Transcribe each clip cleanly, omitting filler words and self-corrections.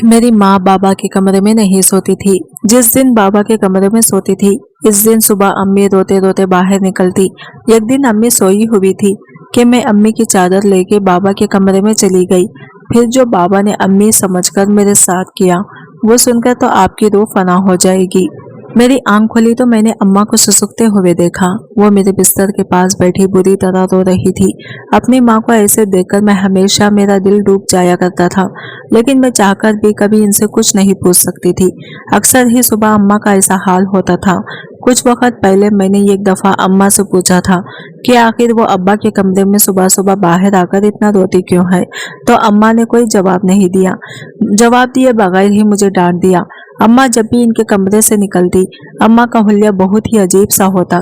मेरी माँ बाबा के कमरे में नहीं सोती थी। जिस दिन बाबा के कमरे में सोती थी, इस दिन सुबह अम्मी रोते रोते बाहर निकलती। एक दिन अम्मी सोई हुई थी कि मैं अम्मी की चादर लेके बाबा के कमरे में चली गई। फिर जो बाबा ने अम्मी समझकर मेरे साथ किया, वो सुनकर तो आपकी रूह फना हो जाएगी। मेरी आंख खुली तो मैंने अम्मा को सुसुकते हुए देखा। वो मेरे बिस्तर के पास बैठी बुरी तरह रो रही थी। अपनी माँ को ऐसे देखकर मैं हमेशा मेरा दिल डूब जाया करता था, लेकिन मैं चाहकर भी कभी इनसे कुछ नहीं पूछ सकती थी। अक्सर ही सुबह अम्मा का ऐसा हाल होता था। कुछ वक्त पहले मैंने एक दफा अम्मा से पूछा था कि आखिर वो अब्बा के कमरे में सुबह सुबह बाहर आकर इतना रोती क्यों है, तो अम्मा ने कोई जवाब नहीं दिया। जवाब दिए बगैर ही मुझे डांट दिया। अम्मा जब भी इनके कमरे से निकलती, अम्मा का हुलिया बहुत ही अजीब सा होता।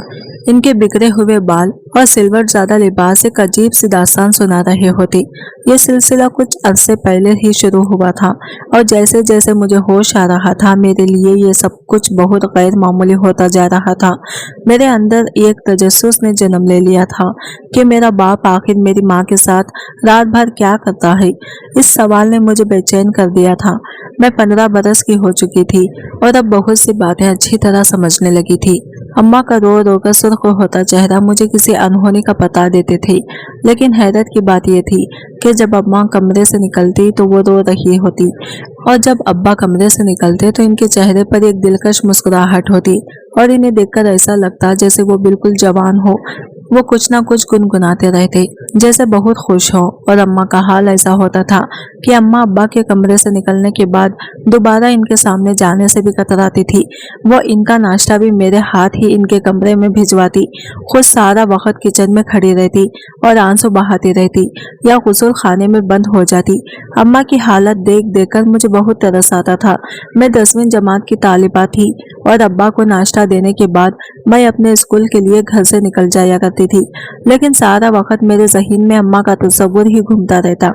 इनके बिखरे हुए बाल और सिल्वर ज्यादा लिबास एक अजीब सी दास्तान सुना रहे होते। ये सिलसिला कुछ अरसे पहले ही शुरू हुआ था और जैसे जैसे मुझे होश आ रहा था, मेरे लिए ये सब कुछ बहुत गैर मामूली होता जा रहा था। मेरे अंदर एक तजस्सुस ने जन्म ले लिया था कि मेरा बाप आखिर मेरी माँ के साथ रात भर क्या करता है। इस सवाल ने मुझे बेचैन कर दिया था। मैं 15 बरस की हो चुकी थी और अब बहुत सी बातें अच्छी तरह समझने लगी थी। अम्मा का रो रो कर सुर्ख होता चेहरा मुझे किसी अनहोनी का पता देते थे, लेकिन हैरत की बात यह थी कि जब अम्मा कमरे से निकलती तो वो रो रही होती, और जब अब्बा कमरे से निकलते तो इनके चेहरे पर एक दिलकश मुस्कुराहट होती और इन्हें देखकर ऐसा लगता जैसे वो बिल्कुल जवान हो। वो कुछ ना कुछ गुनगुनाते रहते, जैसे बहुत खुश हो। और अम्मा का हाल ऐसा होता था कि अम्मा अब्बा के कमरे से निकलने के बाद दोबारा इनके सामने जाने से भी कतराती थी। वो इनका नाश्ता भी मेरे हाथ ही इनके कमरे में भिजवाती, खुद सारा वक्त किचन में खड़ी रहती और आंसू बहाती रहती या गुस्ल खाने में बंद हो जाती। अम्मा की हालत देख देख कर मुझे बहुत तरस आता था। मैं 10वीं जमात की तालिबा थी और अब्बा को नाश्ता देने के बाद मैं अपने स्कूल के लिए घर से निकल जाया करती थी, लेकिन सारा वक्त मेरे ज़हन में अम्मा का तस्वुर ही घूमता रहता।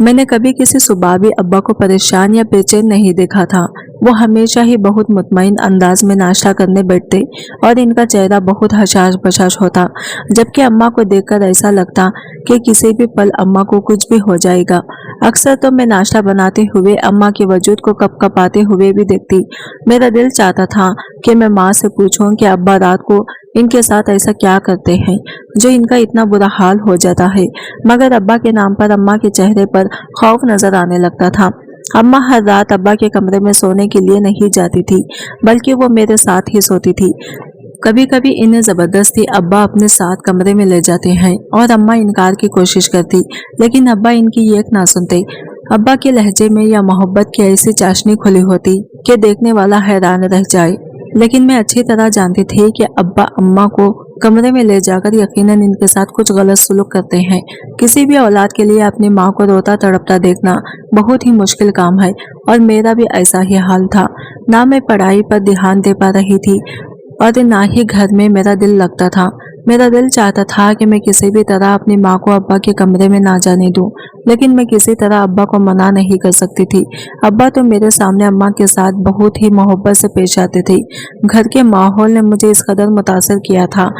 मैंने कभी किसी सुबह भी अब्बा को परेशान या बेचैन नहीं देखा था। वो हमेशा ही बहुत मुतमईन अंदाज में नाश्ता करने बैठते और इनका चेहरा बहुत हशाश बशाश होता, जबकि अम्मा को देखकर ऐसा लगता कि किसी भी पल अम्मा को कुछ भी हो जाएगा। अक्सर तो मैं नाश्ता बनाते हुए अम्मा के वजूद को कपकपाते हुए भी देखती। मेरा दिल चाहता था कि मैं माँ से पूछूं कि अब्बा रात को इनके साथ ऐसा क्या करते हैं जो इनका इतना बुरा हाल हो जाता है, मगर अब्बा के नाम पर अम्मा के चेहरे पर खौफ नजर आने लगता था। अम्मा हर रात अब्बा के कमरे में सोने के लिए नहीं जाती थी, बल्कि वो मेरे साथ ही सोती थी। कभी कभी इन्हें जबरदस्ती अब्बा अपने साथ कमरे में ले जाते हैं और अम्मा इनकार की कोशिश करती, लेकिन अब्बा इनकी एक ना सुनते। अब्बा के लहजे में या मोहब्बत की ऐसी चाशनी खुली होती कि देखने वाला हैरान रह जाए। लेकिन मैं अच्छी तरह जानती थी कि अब्बा अम्मा को कमरे में ले जाकर यकीनन इनके साथ कुछ गलत सलूक करते हैं। किसी भी औलाद के लिए अपनी माँ को रोता तड़पता देखना बहुत ही मुश्किल काम है, और मेरा भी ऐसा ही हाल था। ना मैं पढ़ाई पर ध्यान दे पा रही थी और ना ही घर में मेरा दिल लगता था। मेरा दिल चाहता था कि मैं किसी भी तरह अपनी माँ को अब्बा के कमरे में ना जाने दूं, लेकिन मैं किसी तरह अब्बा को मना नहीं कर सकती थी। अब्बा तो मेरे सामने अम्मा के साथ बहुत ही मोहब्बत से पेश आते थे। घर के माहौल ने मुझे इस कदर मुतासर किया था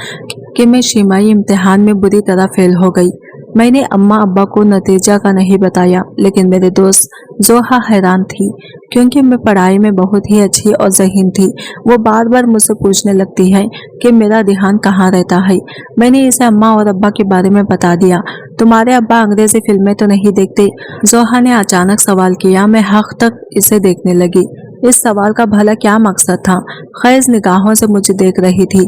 कि मैं शिमाई इम्तिहान में बुरी तरह फेल हो गई। मैंने अम्मा अब्बा को नतीजा का नहीं बताया, लेकिन मेरे दोस्त जोहा हैरान थी, क्योंकि मैं पढ़ाई में बहुत ही अच्छी और ज़हीन थी। वो बार बार मुझसे पूछने लगती है कि मेरा ध्यान कहाँ रहता है। मैंने इसे अम्मा और अब्बा के बारे में बता दिया। तुम्हारे अब्बा अंग्रेजी फिल्में तो नहीं देखते? जोहा ने अचानक सवाल किया। मैं हक तक इसे देखने लगी। इस सवाल का भला क्या मकसद था? खैज निगाहों से मुझे देख रही थी।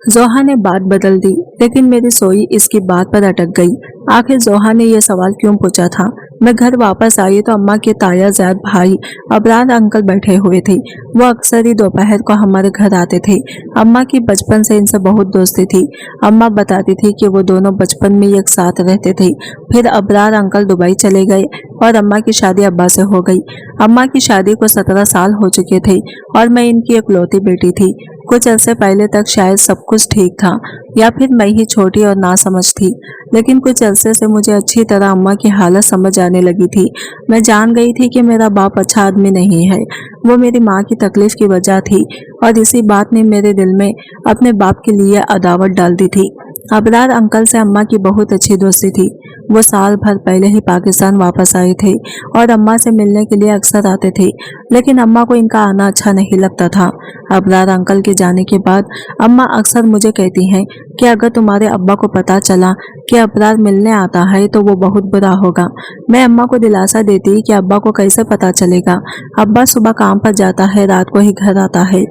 जोहा ने बात बदल दी, लेकिन मेरी सोई इसकी बात पर अटक गई। आखिर जोहा ने यह सवाल क्यों पूछा था? मैं घर वापस आई तो अम्मा के ताया जाद भाई अबरार अंकल बैठे हुए थे। वो अक्सर ही दोपहर को हमारे घर आते थे। अम्मा की बचपन से इनसे बहुत दोस्ती थी। अम्मा बताती थी कि वो दोनों बचपन में एक साथ रहते थे। फिर अबरार अंकल दुबई चले गए और अम्मा की शादी अब्बा से हो गई। अम्मा की शादी को 17 साल हो चुके थे और मैं इनकी इकलौती बेटी थी। कुछ अरसे पहले तक शायद सब कुछ ठीक था, या फिर मैं ही छोटी और नासमझ थी, लेकिन कुछ अरसे से मुझे अच्छी तरह अम्मा की हालत समझ आने लगी थी। मैं जान गई थी कि मेरा बाप अच्छा आदमी नहीं है। वो मेरी माँ की तकलीफ की वजह थी और इसी बात ने मेरे दिल में अपने बाप के लिए अदावत डाल दी थी। अबरार अंकल से अम्मा की बहुत अच्छी दोस्ती थी। वो साल भर पहले ही पाकिस्तान वापस आए थे और अम्मा से मिलने के लिए अक्सर आते थे, लेकिन अम्मा को इनका आना अच्छा नहीं लगता था। अबरार अंकल के जाने के बाद अम्मा अक्सर मुझे कहती हैं कि अगर तुम्हारे अब्बा को पता चला कि अबरार मिलने आता है तो वो बहुत बुरा होगा। मैं अम्मा को दिलासा देती कि अब्बा को कैसे पता चलेगा, अब्बा सुबह काम पर जाता है, रात को ही घर आता है।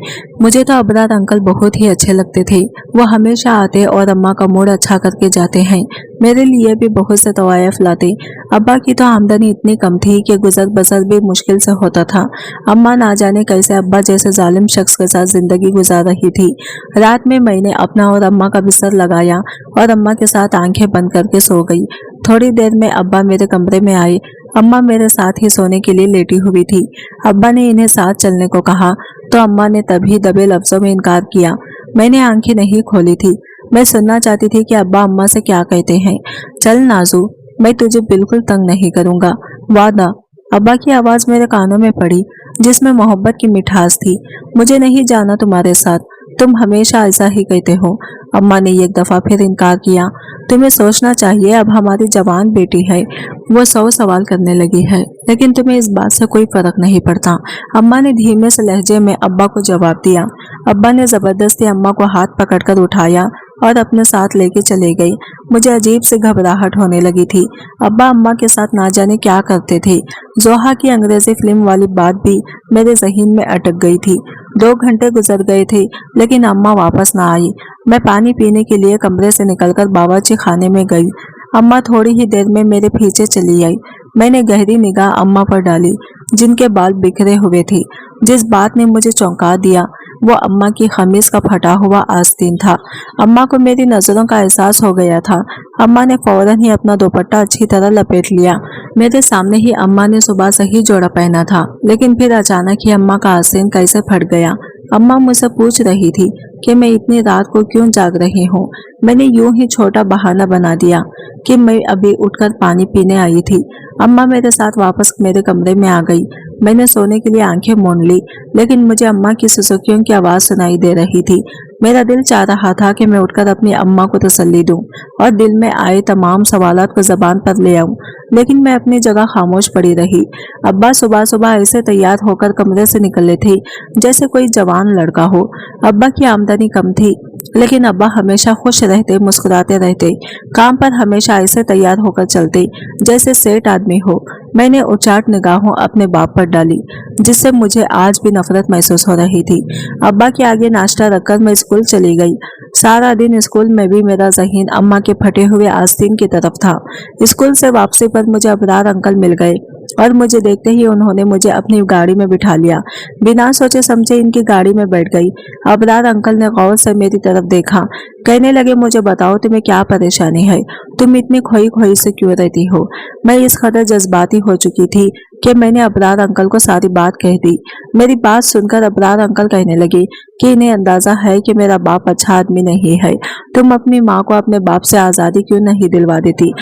मुझे तो अबरार अंकल बहुत ही अच्छे लगते थे। वो हमेशा आते और अम्मा का मूड अच्छा करके जाते हैं। मेरे लिए भी बहुत से तवायफ लाते। अब्बा की तो आमदनी इतनी कम थी कि गुजर बसर भी मुश्किल से होता था। अम्मा ना जाने कैसे अब्बा जैसे जालिम शख्स के साथ जिंदगी गुजार रही थी। रात में मैंने अपना और अम्मा का बिस्तर लगाया और अम्मा के साथ आंखें बंद करके सो गई। थोड़ी देर में अब्बा मेरे कमरे में आए। अम्मा मेरे साथ ही सोने के लिए लेटी हुई थी। अब्बा ने इन्हें साथ चलने को कहा तो अम्मा ने तभी दबे लफ्जों में इनकार किया। मैंने आंखें नहीं खोली थी। मैं सुनना चाहती थी कि अब्बा अम्मा से क्या कहते हैं। चल नाजू, मैं तुझे बिल्कुल तंग नहीं करूंगा, वादा। अब्बा की आवाज मेरे कानों में पड़ी, जिसमें मोहब्बत की मिठास थी। मुझे नहीं जाना तुम्हारे साथ, तुम हमेशा ऐसा ही कहते हो। अम्मा ने एक दफा फिर इनकार किया। तुम्हें सोचना चाहिए, अब हमारी जवान बेटी है, वो 100 सवाल करने लगी है, लेकिन तुम्हें इस बात से कोई फर्क नहीं पड़ता। अम्मा ने धीमे से लहजे में अब्बा को जवाब दिया। अब्बा ने जबरदस्ती अम्मा को हाथ पकड़कर उठाया और अपने साथ लेके चले गए। मुझे अजीब सी घबराहट होने लगी थी। अब्बा अम्मा के साथ ना जाने क्या करते थे। जोहा की अंग्रेजी फिल्म वाली बात भी मेरे जहन में अटक गई थी। 2 घंटे गुजर गए थे, लेकिन अम्मा वापस ना आई। मैं पानी पीने के लिए कमरे से निकलकर बावर्ची खाने में गई। अम्मा थोड़ी ही देर में मेरे पीछे चली आई। मैंने गहरी निगाह अम्मा पर डाली, जिनके बाल बिखरे हुए थे। जिस बात ने मुझे चौंका दिया वो अम्मा की खमीज का फटा हुआ आस्तीन था। अम्मा को मेरी नजरों का एहसास हो गया था। अम्मा ने फौरन ही अपना दुपट्टा अच्छी तरह लपेट लिया। मेरे सामने ही अम्मा ने सुबह से ही जोड़ा पहना था, लेकिन फिर अचानक ही अम्मा का आस्तीन कैसे फट गया। अम्मा मुझसे पूछ रही थी कि मैं इतनी रात को क्यों जाग रही हूँ। मैंने यूं ही छोटा बहाना बना दिया कि मैं अभी उठकर पानी पीने आई थी। अम्मा मेरे साथ वापस मेरे कमरे में आ गई। मैंने सोने के लिए आंखें मूंद ली, लेकिन मुझे अम्मा की सुसुकियों की आवाज सुनाई दे रही थी। मेरा दिल चाह रहा था कि मैं उठकर अपनी अम्मा को तसल्ली दूं और दिल में आए तमाम सवालात को जबान पर ले आऊं, लेकिन मैं अपनी जगह खामोश पड़ी रही। अब्बा सुबह सुबह ऐसे तैयार होकर कमरे से निकले थे जैसे कोई जवान लड़का हो। अब्बा की आमदनी कम थी, लेकिन अब्बा हमेशा खुश रहते, मुस्कुराते रहते। काम पर हमेशा ऐसे तैयार होकर चलते जैसे सेठ आदमी हो। मैंने उचाट निगाहों अपने बाप पर डाली, जिससे मुझे आज भी नफरत महसूस हो रही थी। अब्बा के आगे नाश्ता रखकर मैं स्कूल चली गई। सारा दिन स्कूल में भी मेरा ज़हीन अम्मा के फटे हुए आस्तीन की तरफ था। स्कूल से वापसी पर मुझे अबरार अंकल मिल गए और मुझे देखते ही उन्होंने मुझे अपनी गाड़ी में बिठा लिया। बिना सोचे समझे इनकी गाड़ी में बैठ गई। अबरार अंकल ने गौर से मेरी तरफ देखा। कहने लगे, मुझे बताओ तुम्हें क्या परेशानी है, तुम इतनी खोई खोई से क्यों रहती हो। मैं इस कदर जज्बाती हो चुकी थी कि मैंने अबरार अंकल को सारी बात कह दी। मेरी बात सुनकर अबरार अंकल कहने लगे कि इन्हें अंदाजा है कि मेरा बाप अच्छा आदमी नहीं है। तुम अपनी माँ को अपने बाप से आज़ादी क्यों नहीं दिलवा देती।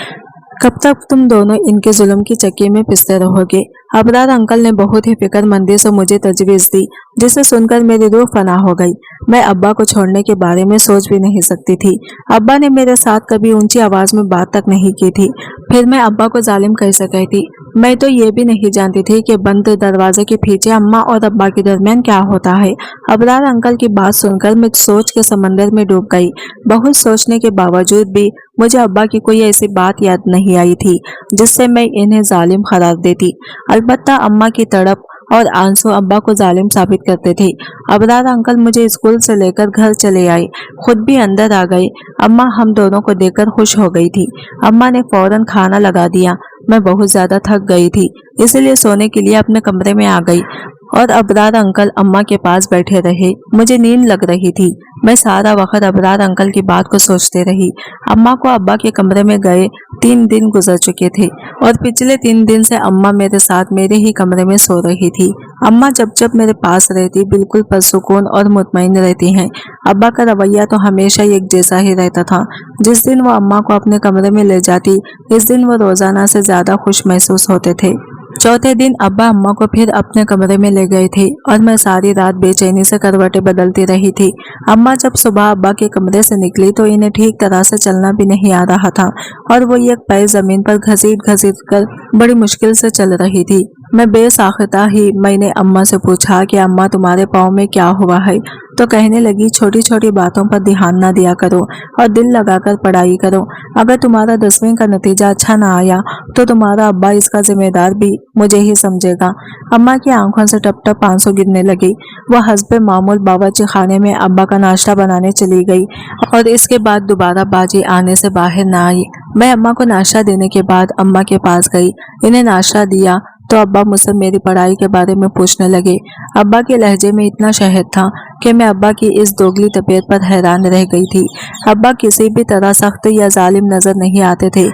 कब तक तुम दोनों इनके जुल्म की चक्की में पिसते रहोगे। अबरार अंकल ने बहुत ही फिक्रमंदी से मुझे तजवीज़ दी, जिसे सुनकर मेरी रूह फना हो गई। मैं अब्बा को छोड़ने के बारे में सोच भी नहीं सकती थी। अब्बा ने मेरे साथ कभी ऊंची आवाज में बात तक नहीं की थी, फिर मैं अब्बा को जालिम कैसे कहती। मैं तो ये भी नहीं जानती थी कि बंद दरवाजे के पीछे अम्मा और अब्बा के दरमियान क्या होता है। अबरार अंकल की बात सुनकर मैं सोच के समंदर में डूब गई। बहुत सोचने के बावजूद भी मुझे अब्बा की कोई ऐसी बात याद नहीं आई थी जिससे मैं इन्हें जालिम करार देती। अलबत्ता अम्मा की तड़प और आंसू अब्बा को जालिम साबित करते थे। अबरार अंकल मुझे स्कूल से लेकर घर चले आए, खुद भी अंदर आ गए। अम्मा हम दोनों को देखकर खुश हो गई थी। अम्मा ने फौरन खाना लगा दिया। मैं बहुत ज्यादा थक गई थी, इसलिए सोने के लिए अपने कमरे में आ गई और अबरार अंकल अम्मा के पास बैठे रहे। मुझे नींद लग रही थी। मैं सारा वक्त अबरार अंकल की बात को सोचते रही। अम्मा को अब्बा के कमरे में गए 3 दिन गुजर चुके थे और पिछले 3 दिन से अम्मा मेरे साथ मेरे ही कमरे में सो रही थी। अम्मा जब जब मेरे पास रहती बिल्कुल पुरसुकून और मुतमईन रहती हैं। अब्बा का रवैया तो हमेशा एक जैसा ही रहता था। जिस दिन वो अम्मा को अपने कमरे में ले जाती, इस दिन वो रोजाना से ज्यादा खुश महसूस होते थे। चौथे दिन अब्बा अम्मा को फिर अपने कमरे में ले गए थे और मैं सारी रात बेचैनी से करवटें बदलती रही थी। अम्मा जब सुबह अब्बा के कमरे से निकली तो इन्हें ठीक तरह से चलना भी नहीं आ रहा था और वो एक पैर जमीन पर घसीट घसीट कर बड़ी मुश्किल से चल रही थी। मैं बेसाख्ता ही मैंने अम्मा से पूछा कि अम्मा तुम्हारे पाँव में क्या हुआ है? तो कहने लगी छोटी छोटी बातों पर ध्यान ना दिया करो और दिल लगाकर पढ़ाई करो। अगर तुम्हारा 10वीं का नतीजा अच्छा ना आया तो तुम्हारा अब्बा इसका जिम्मेदार भी मुझे ही समझेगा। अम्मा की आंखों से टप टप आंसू गिरने लगे। वह हस्बे मामूल बावर्ची खाने में अब्बा का नाश्ता बनाने चली गई और इसके बाद दोबारा बाजी आने से बाहर ना आई। मैं अम्मा को नाश्ता देने के बाद अम्मा के पास गई, इन्हें नाश्ता दिया तो अब्बा मुझसे मेरी पढ़ाई के बारे में पूछने लगे। अब्बा के लहजे में इतना शहद था कि मैं अब्बा की इस दोगली तबीयत पर हैरान रह गई थी। अब्बा किसी भी तरह सख्त या जालिम नजर नहीं आते थे,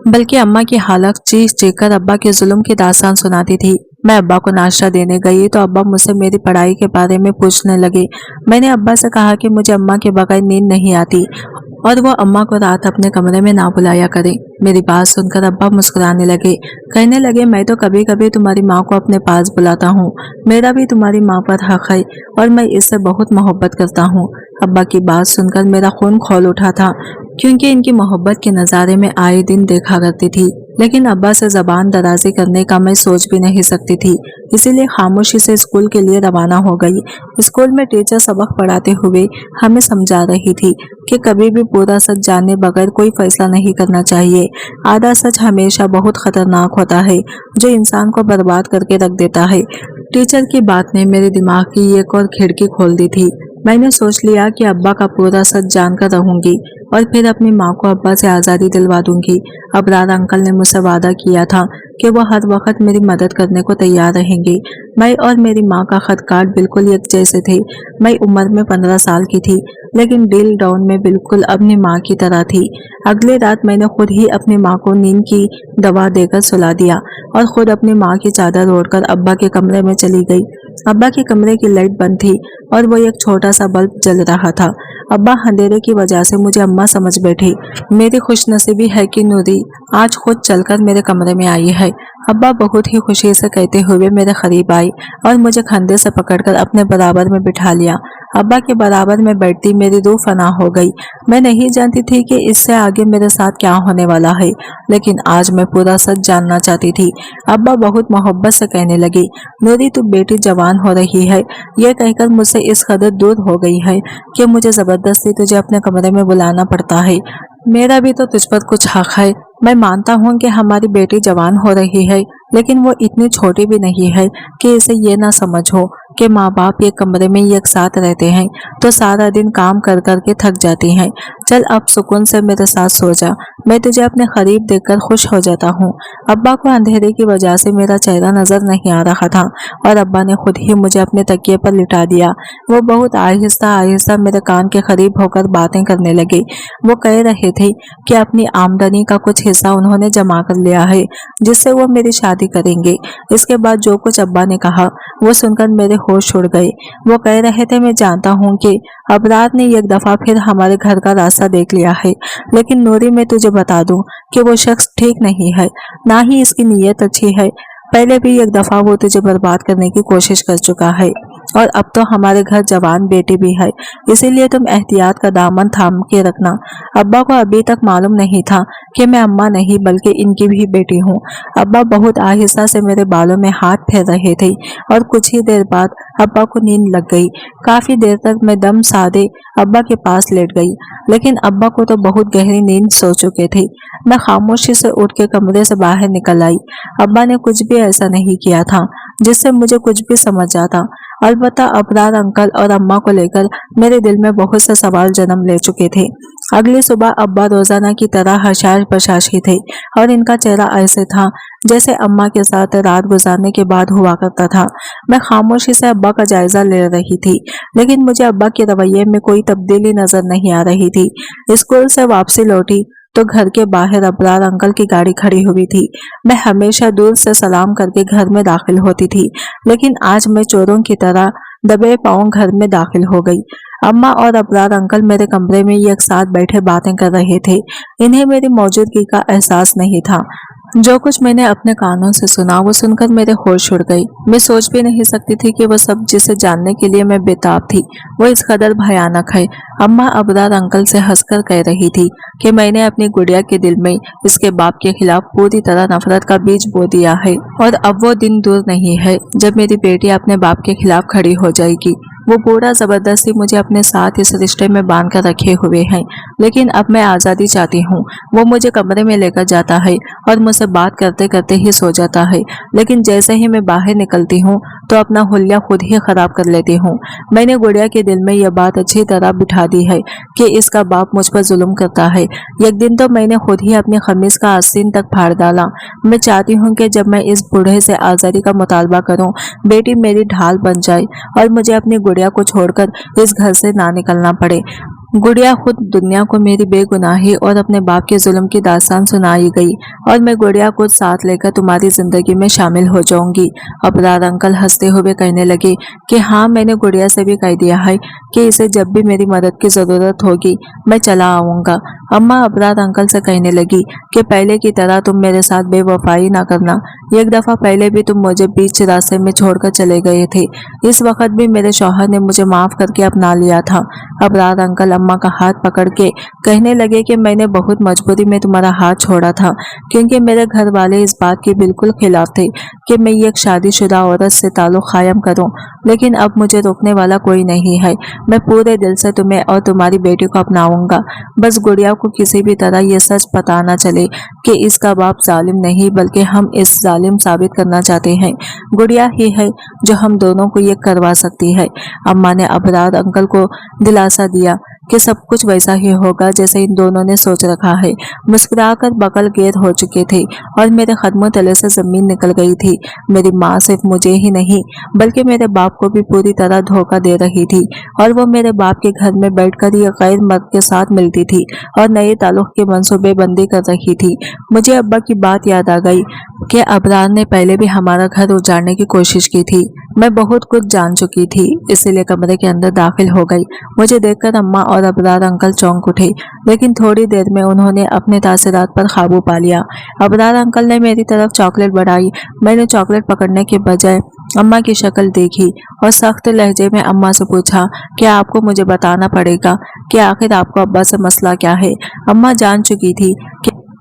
बल्कि अम्मा की हालत चीख चीख कर अब्बा के जुल्म की दास्तान सुनाती थी। मैं अब्बा को नाश्ता देने गई तो अब्बा मुझसे मेरी पढ़ाई के बारे में पूछने लगे। मैंने अब्बा से कहा कि मुझे अम्मा के बगैर नींद नहीं आती और वो अम्मा को रात अपने कमरे में ना बुलाया करें। मेरी बात सुनकर अब्बा मुस्कुराने लगे, कहने लगे मैं तो कभी कभी तुम्हारी माँ को अपने पास बुलाता हूँ। मेरा भी तुम्हारी माँ पर हक है और मैं इससे बहुत मोहब्बत करता हूँ। अब्बा की बात सुनकर मेरा खून खौल उठा था, क्योंकि इनकी मोहब्बत के नज़ारे में आए दिन देखा करती थी, लेकिन अब्बा से जबान दराजी करने का मैं सोच भी नहीं सकती थी। इसीलिए खामोशी से स्कूल के लिए रवाना हो गई। स्कूल में टीचर सबक पढ़ाते हुए हमें समझा रही थी कि कभी भी पूरा सच जाने बगैर कोई फैसला नहीं करना चाहिए। आधा सच हमेशा बहुत खतरनाक होता है, जो इंसान को बर्बाद करके रख देता है। टीचर की बात ने मेरे दिमाग की एक और खिड़की खोल दी थी। मैंने सोच लिया कि अब्बा का पूरा सच जानकर रहूंगी और फिर अपनी माँ को अब्बा से आज़ादी दिलवा दूंगी। अबरार अंकल ने मुझसे वादा किया था कि वो हर वक्त मेरी मदद करने को तैयार रहेंगे। मैं और मेरी माँ का खत कार्ड बिल्कुल एक जैसे थे। मैं उम्र में 15 साल की थी, लेकिन दिल डाउन में बिल्कुल अपनी माँ की तरह थी। अगली रात मैंने खुद ही अपनी माँ को नींद की दवा देकर सुला दिया और खुद अपनी माँ की चादर ओढ़कर अब्बा के कमरे में चली गई। अब्बा के कमरे की लाइट बंद थी और वो एक छोटा सा बल्ब जल रहा था। अब्बा अंधेरे की वजह से मुझे अम्मा समझ बैठी। मेरी खुशनसीबी है कि नूरी आज खुद चलकर मेरे कमरे में आई है। अब्बा बहुत ही खुशी से कहते हुए मेरे करीब आई और मुझे कंधे से पकड़कर अपने बराबर में बिठा लिया। अब्बा के बराबर में बैठती मेरी रूह फना हो गई। मैं नहीं जानती थी कि इससे आगे मेरे साथ क्या होने वाला है, लेकिन आज मैं पूरा सच जानना चाहती थी। अब्बा बहुत मोहब्बत से कहने लगी, नूरी तू बेटी जवान हो रही है। यह कहकर मुझसे इस कदर दूर हो गई है कि मुझे जबरदस्ती तुझे अपने कमरे में बुलाना पड़ता है। मेरा भी तो तुझ पर कुछ हक है। मैं मानता हूँ कि हमारी बेटी जवान हो रही है, लेकिन वो इतनी छोटी भी नहीं है कि इसे ये ना समझ हो कि माँ बाप एक कमरे में एक साथ रहते हैं तो सारा दिन काम कर कर के थक जाती हैं। चल अब सुकून से मेरे साथ सो जा, मैं तुझे अपने करीब देखकर खुश हो जाता हूँ। अब्बा को अंधेरे की वजह से मेरा चेहरा नजर नहीं आ रहा था और अब्बा ने खुद ही मुझे अपने तकिए पर लिटा दिया। वो बहुत आहिस्ता आहिस्ता मेरे कान के करीब होकर बातें करने लगे। वो कह रहे थे कि अपनी आमदनी का कुछ हिस्सा उन्होंने जमा कर लिया है, जिससे वो मेरी शादी करेंगे। इसके बाद जो कुछ अब्बा ने कहा वो सुनकर मेरे होश उड़ गए। वो कह रहे थे, मैं जानता हूँ कि अबरार ने एक दफा फिर हमारे घर का रास्ता देख लिया है, लेकिन नूरी मैं तुझे बता दूं कि वो शख्स ठीक नहीं है, ना ही इसकी नीयत अच्छी है। पहले भी एक दफा वो तुझे बर्बाद करने की कोशिश कर चुका है और अब तो हमारे घर जवान बेटी भी है, इसीलिए तुम एहतियात का दामन थाम के रखना। अब्बा को अभी तक मालूम नहीं था कि मैं अम्मा नहीं बल्कि इनकी भी बेटी हूँ। अब्बा बहुत आहिस्ता से मेरे बालों में हाथ फेर रहे थे और कुछ ही देर बाद अब्बा को नींद लग गई। काफी देर तक मैं दम साधे अब्बा के पास लेट गई, लेकिन अब्बा को तो बहुत गहरी नींद सो चुके थे। मैं खामोशी से उठ के कमरे से बाहर निकल आई। अब्बा ने कुछ भी ऐसा नहीं किया था जिससे मुझे कुछ भी समझ आता। अलबत्ता अबरार अंकल और अम्मा को लेकर मेरे दिल में बहुत से सवाल जन्म ले चुके थे। अगली सुबह अब्बा रोजाना की तरह हशाश बशाश ही थे और इनका चेहरा ऐसे था जैसे अम्मा के साथ रात गुजारने के बाद हुआ करता था। मैं खामोशी से अब्बा का जायजा ले रही थी, लेकिन मुझे अब्बा के रवैये में कोई तब्दीली नजर नहीं आ रही थी। स्कूल से वापसी लौटी तो घर के बाहर अबरार अंकल की गाड़ी खड़ी हुई थी। मैं हमेशा दूर से सलाम करके घर में दाखिल होती थी, लेकिन आज मैं चोरों की तरह दबे पांव घर में दाखिल हो गई। अम्मा और अबरार अंकल मेरे कमरे में एक साथ बैठे बातें कर रहे थे। इन्हें मेरी मौजूदगी का एहसास नहीं था। जो कुछ मैंने अपने कानों से सुना वो सुनकर मेरे होश उड़ गई। मैं सोच भी नहीं सकती थी कि वो सब जिसे जानने के लिए मैं बेताब थी वो इस कदर भयानक है। अम्मा अबरार अंकल से हंसकर कह रही थी कि मैंने अपनी गुड़िया के दिल में इसके बाप के खिलाफ पूरी तरह नफरत का बीज बो दिया है और अब वो दिन दूर नहीं है जब मेरी बेटी अपने बाप के खिलाफ खड़ी हो जाएगी। वो बूढ़ा जबरदस्ती मुझे अपने साथ इस रिश्ते में बांध कर रखे हुए हैं, लेकिन अब मैं आज़ादी चाहती हूँ। वो मुझे कमरे में लेकर जाता है और मुझसे बात करते करते ही सो जाता है, लेकिन जैसे ही मैं बाहर निकलती हूँ तो अपना हुलिया खुद ही खराब कर लेती हूँ। मैंने गुड़िया के दिल में यह बात अच्छी तरह बिठा दी है कि इसका बाप मुझ पर जुल्म करता है। एक दिन तो मैंने खुद ही अपनी खमीज का आस्तीन तक फाड़ डाला। मैं चाहती हूँ कि जब मैं इस बूढ़े से आज़ादी का मुतालबा करूँ, बेटी मेरी ढाल बन जाए और मुझे अपनी गुड़िया को छोड़कर इस घर से ना निकलना पड़े। गुड़िया खुद दुनिया को मेरी बेगुनाही और अपने बाप के जुल्म की दास्तान सुनाई गई और मैं गुड़िया को साथ लेकर तुम्हारी जिंदगी में शामिल हो जाऊंगी। अबरार अंकल हंसते हुए कहने लगे कि हाँ, मैंने गुड़िया से भी कह दिया है कि इसे जब भी मेरी मदद की जरूरत होगी मैं चला आऊंगा। अम्मा अबरार अंकल से कहने लगी कि पहले की तरह तुम मेरे साथ बेवफाई ना करना। एक दफा पहले भी तुम मुझे बीच रास्ते में छोड़कर चले गए थे। इस वक्त भी मेरे शौहर ने मुझे माफ करके अपना लिया था। अबरार अंकल अम्मा का हाथ पकड़ के कहने लगे कि मैंने बहुत मजबूरी में तुम्हारा हाथ छोड़ा था, क्योंकि मेरे घर वाले इस बात के बिल्कुल खिलाफ थे कि मैं एक शादीशुदा औरत से ताल्लुक कायम करूं, लेकिन अब मुझे रोकने वाला कोई नहीं है। मैं पूरे दिल से तुम्हें और तुम्हारी बेटी को अपनाऊंगा। बस गुड़िया को किसी भी तरह ये सच पता न चले कि इसका बाप जालिम नहीं बल्कि हम इस जालिम साबित करना चाहते हैं। गुड़िया ही है जो हम दोनों को ये करवा सकती है। अम्मा ने अबरार अंकल को दिलासा दिया कि सब कुछ वैसा ही होगा जैसे इन दोनों ने सोच रखा है। मुस्कुराकर बकल गेर हो चुके थे और मेरे कदमों तले से जमीन निकल गई थी। मेरी माँ सिर्फ मुझे ही नहीं बल्कि मेरे बाप को भी पूरी तरह धोखा दे रही थी और वो मेरे बाप के घर में बैठकर ये गैर मर्द के साथ मिलती थी और नए ताल्लुक की मंसूबेबंदी कर रही थी। मुझे अब्बा की बात याद आ गई कि अबरार ने पहले भी हमारा घर उजाड़ने की कोशिश की थी। मैं बहुत कुछ जान चुकी थी, इसीलिए कमरे के अंदर दाखिल हो गई। मुझे देखकर अम्मा और अबरार अंकल चौंक उठे, लेकिन थोड़ी देर में उन्होंने अपने तासरात पर काबू पा लिया। अबरार अंकल ने मेरी तरफ चॉकलेट बढ़ाई। मैंने चॉकलेट पकड़ने के बजाय अम्मा की शक्ल देखी और सख्त लहजे में अम्मा से पूछा कि आपको मुझे बताना पड़ेगा कि आखिर आपको अब्बा से मसला क्या है। अम्मा जान चुकी थी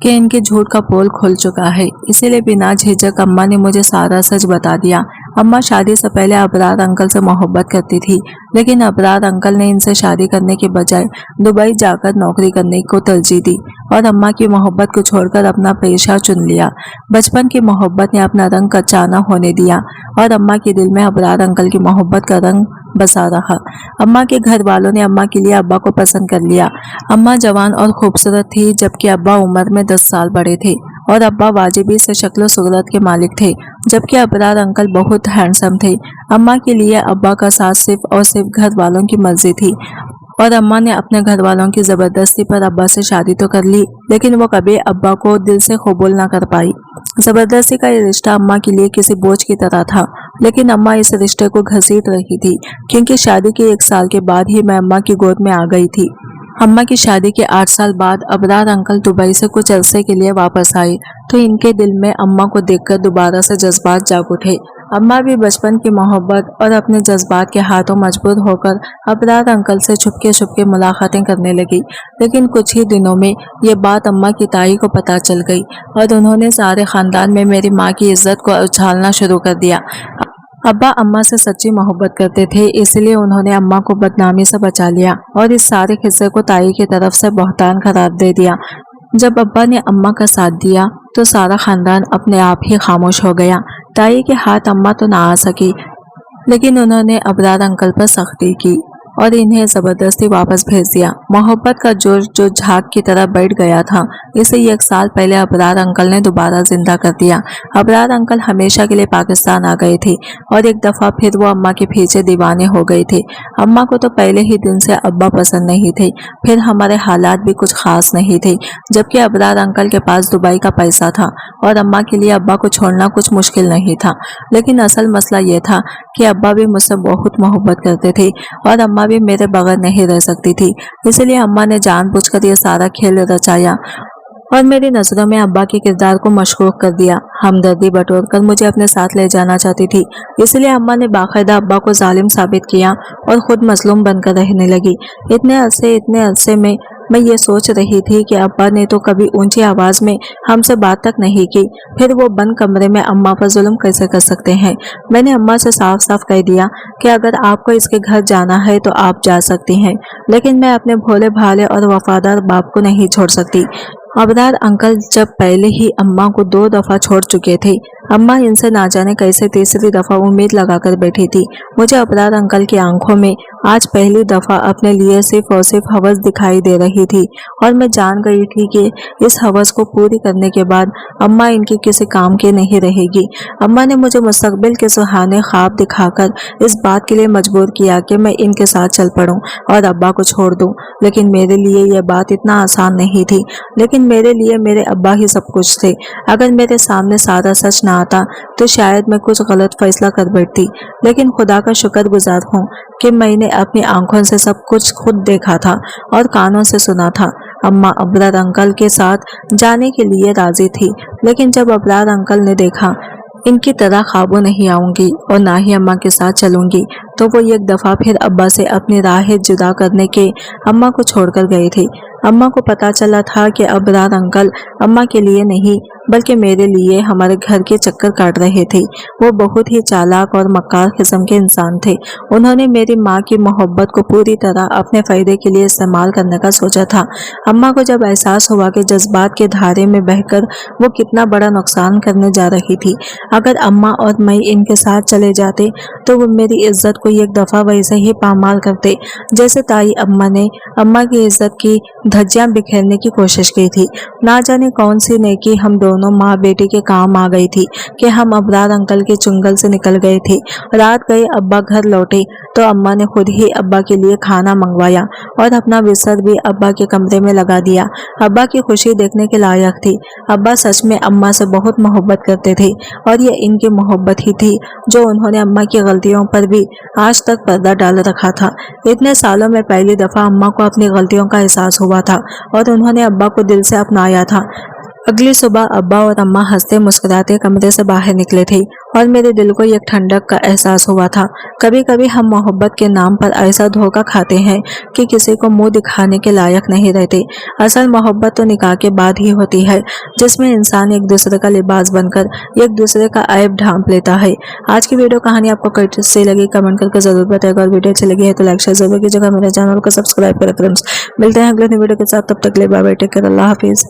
कि इनके झूठ का पोल खुल चुका है, इसीलिए बिना झिझक अम्मा ने मुझे सारा सच बता दिया। अम्मा शादी से पहले अबरार अंकल से मोहब्बत करती थी, लेकिन अबरार अंकल ने इनसे शादी करने के बजाय दुबई जाकर नौकरी करने को तरजीह दी और अम्मा की मोहब्बत को छोड़कर अपना पेशा चुन लिया। बचपन की मोहब्बत ने अपना रंग कच्चा न होने दिया और अम्मा के दिल में अबरार अंकल की मोहब्बत का रंग बसा रहा। अम्मा के घर वालों ने अम्मा के लिए अब्बा को पसंद कर लिया। अम्मा जवान और खूबसूरत थी जबकि अब्बा उम्र में 10 साल बड़े थे और अब्बा वाजिबी से शक्ल सूरत के मालिक थे, जबकि अबरार अंकल बहुत हैंडसम थे। अम्मा के लिए अब्बा का साथ सिर्फ और सिर्फ घर वालों की मर्जी थी और अम्मा ने अपने घर वालों की जबरदस्ती पर अब्बा से शादी तो कर ली, लेकिन वो कभी अब्बा को दिल से कबूल ना कर पाई। जबरदस्ती का ये रिश्ता अम्मा के लिए किसी बोझ की तरह था, लेकिन अम्मा इस रिश्ते को घसीट रही थी, क्योंकि शादी के 1 साल के बाद ही मैं अम्मा की गोद में आ गई थी। अम्मा की शादी के 8 साल बाद अबरार अंकल दुबई से कुछ अरसे के लिए वापस आए तो इनके दिल में अम्मा को देखकर दोबारा से जज्बात जाग उठे। अम्मा भी बचपन की मोहब्बत और अपने जज्बात के हाथों मजबूर होकर अबरार अंकल से छुपके मुलाकातें करने लगी, लेकिन कुछ ही दिनों में ये बात अम्मा की ताई को पता चल गई और उन्होंने सारे खानदान में मेरी माँ की इज्जत को उछालना शुरू कर दिया। अब्बा अम्मा से सच्ची मोहब्बत करते थे, इसलिए उन्होंने अम्मा को बदनामी से बचा लिया और इस सारे किस्से को ताई की तरफ से बहतान करार दे दिया। जब अब्बा ने अम्मा का साथ दिया तो सारा खानदान अपने आप ही खामोश हो गया। ताई के हाथ अम्मा तो ना आ सकी, लेकिन उन्होंने अबरार अंकल पर सख्ती की और इन्हें जबरदस्ती वापस भेज दिया। मोहब्बत का जोश जो झाग की तरह बैठ गया था, इसे 1 साल पहले अबरार अंकल ने दोबारा जिंदा कर दिया। अबरार अंकल हमेशा के लिए पाकिस्तान आ गए थे और एक दफा फिर वो अम्मा के पीछे दीवाने हो गए थे। अम्मा को तो पहले ही दिन से अब्बा पसंद नहीं थे, फिर हमारे हालात भी कुछ खास नहीं थे, जबकि अबरार अंकल के पास दुबई का पैसा था और अम्मा के लिए अब्बा को छोड़ना कुछ मुश्किल नहीं था। लेकिन असल मसला यह था कि अब्बा भी मुझसे बहुत मोहब्बत करते थे और अम्मा भी मेरे बगैर नहीं रह सकती थी, इसलिए अम्मा ने जानबूझकर यह सारा खेल रचाया और मेरी नजरों में अब्बा के किरदार को मशकूक कर दिया। हमदर्दी बटोर कर मुझे अपने साथ ले जाना चाहती थी, इसलिए अम्मा ने बाकायदा अब्बा को जालिम साबित किया और खुद मजलूम बनकर रहने लगी। इतने अरसे में मैं ये सोच रही थी कि अब्बा ने तो कभी ऊंची आवाज में हमसे बात तक नहीं की, फिर वो बंद कमरे में अम्मा पर जुल्म कैसे कर सकते हैं। मैंने अम्मा से साफ साफ कह दिया कि अगर आपको इसके घर जाना है तो आप जा सकती हैं, लेकिन मैं अपने भोले भाले और वफादार बाप को नहीं छोड़ सकती। अबरार अंकल जब पहले ही अम्मा को 2 दफा छोड़ चुके थे, अम्मा इनसे ना जाने कैसे तीसरी दफा उम्मीद लगाकर बैठी थी। मुझे अबरार अंकल की आंखों में आज पहली दफा अपने लिए सिर्फ और सिर्फ हवस दिखाई दे रही थी, और मैं जान गई थी कि इस हवस को पूरी करने के बाद अम्मा इनकी किसी काम की नहीं रहेगी। अम्मा ने मुझे मुस्तकबिल के सुहाने ख्वाब दिखाकर इस बात के लिए मजबूर किया कि मैं इनके साथ चल पड़ूं और अब्बा को छोड़ दूं, लेकिन मेरे लिए यह बात इतना आसान नहीं थी। लेकिन मेरे लिए मेरे अब्बा ही सब कुछ थे। अगर मेरे सामने सारा सच ना आता तो शायद मैं कुछ गलत फैसला कर बैठती, लेकिन खुदा का शुक्रगुजार हूँ कि मैंने अपनी आंखों से सब कुछ खुद देखा था और कानों से सुना था। अम्मा अबरार अंकल के साथ जाने के लिए राजी थी, लेकिन जब अबरार अंकल ने देखा इनकी तरह ख्वाबों नहीं आऊंगी और ना ही अम्मा के साथ चलूंगी, तो वो एक दफा फिर अब्बा से अपनी राहें जुदा करने के अम्मा को छोड़कर गए थे। अम्मा को पता चला था कि अबरार अंकल अम्मा के लिए नहीं बल्कि मेरे लिए हमारे घर के चक्कर काट रहे थे। वो बहुत ही चालाक और मक्कार किस्म के इंसान थे। उन्होंने मेरी माँ की मोहब्बत को पूरी तरह अपने फायदे के लिए इस्तेमाल करने का सोचा था। अम्मा को जब एहसास हुआ कि जज्बात के धारे में बहकर वो कितना बड़ा नुकसान करने जा रही थी, अगर अम्मा और मैं इनके साथ चले जाते तो वो मेरी इज्जत को एक दफा वैसे ही पामाल करते जैसे ताई अम्मा ने अम्मा की इज्जत की धज्जियां बिखेरने की कोशिश की थी। ना जाने कौन सी नेकी हम दोनों माँ बेटी के काम आ गई थी कि हम अबरार अंकल के चुंगल से निकल गए थे। रात गए अब्बा घर लौटे तो अम्मा ने खुद ही अब्बा के लिए खाना मंगवाया और अपना बिस्तर भी अब्बा के कमरे में लगा दिया। अब्बा की खुशी देखने के लायक थी। अब्बा सच में अम्मा से बहुत मोहब्बत करते थे और ये इनकी मोहब्बत ही थी जो उन्होंने अम्मा की गलतियों पर भी आज तक पर्दा डाल रखा था। इतने सालों में पहली दफा अम्मा को अपनी गलतियों का एहसास हुआ था और उन्होंने अब्बा को दिल से अपनाया था। अगली सुबह अब्बा और अम्मा हंसते मुस्कुराते कमरे से बाहर निकले थे और मेरे दिल को एक ठंडक का एहसास हुआ था। कभी कभी हम मोहब्बत के नाम पर ऐसा धोखा खाते हैं कि किसी को मुंह दिखाने के लायक नहीं रहते। असल मोहब्बत तो निकाह के बाद ही होती है, जिसमें इंसान एक दूसरे का लिबास बनकर एक दूसरे का ऐब ढांप लेता है। आज की वीडियो कहानी आपको कैसी लगी कमेंट करके जरूर बताएगा, और वीडियो अच्छी लगी है तो लाइक शेयर जरूर कीजिएगा। मेरे चैनल को सब्सक्राइब करें फ्रेंड्स। मिलते हैं अगले वीडियो के साथ, तब तक के लिए बाय बाय, टेक केयर, अल्लाह हाफिज।